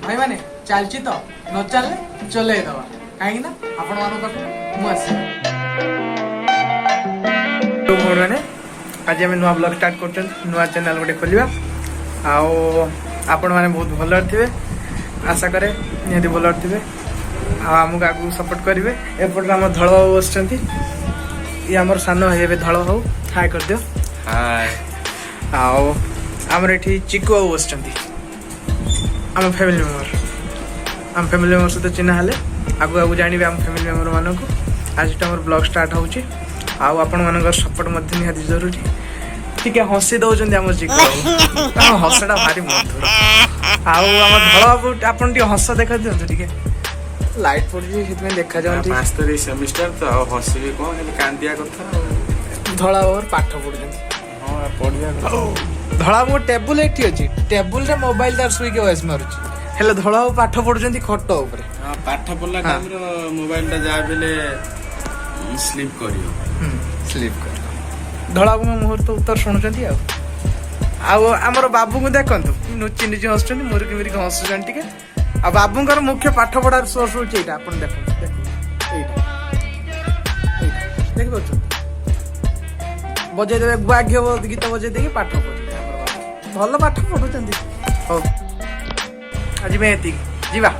भाई माने चलची तो न चलले चले दवा कहीं ना आपण मान पाखे मु आसी तो मोर माने आज हम नुआ ब्लॉग स्टार्ट करछन नुआ चैनल गोटे खोलिबा आओ आपण माने बहुत भल थिबे आशा करे निहति भल थिबे आ हमको आगु सपोर्ट करिवे एपट हम धळ बसचंती ये हमर सानो हेबे धळ हो हाय कर दियो हाय आओ हमर एठी चिकू बसचंती आम फैमिली मेम्बर सहित चिन्ह हेले आगु आगु जानवे आम फैमिली मेम्बर मानक आज आम ब्लॉग स्टार्ट होची आउ आपण मानकर सपोर्ट मध्य निहाती जरूरी ठीक है हसी दौरान आम चिकू हसटा भारी मधुर आउ आम धल बाबू आपन टी हस देखा दियंतु ठीक लाइट पड़ी देखा जाती 5 तारीख सेमिस्टर तो हसबे कोन कांदिया कथा धला और पाठ पढ़ुछन हां पढ़िया धला मो टेबुल एठी अछि टेबुल रे मोबाइल दार सुई के वॉइस मारुछि हेले धला पाठ पढ़ुछन खट ऊपर हां पाठ पढ़ला टाइम रो मोबाइल ता जा बेले स्लीप करियो स्लीप कर धला मुहूर्त उत्तर शुणुछन आउ आमर बाबू को देखंतु नुची नुची हसछन मुरकी मुरकी हसछन ठीक है आ बाबूंकर मुख्य पाठ पढ़ार सोर्स होची एटा अपन देखो एटा देख बच्चों बजे देबे भाग्य गीत बजे देके पाठ पढ़े भल पाठ पढ़ुचंदी हो आज मैं एती जीवा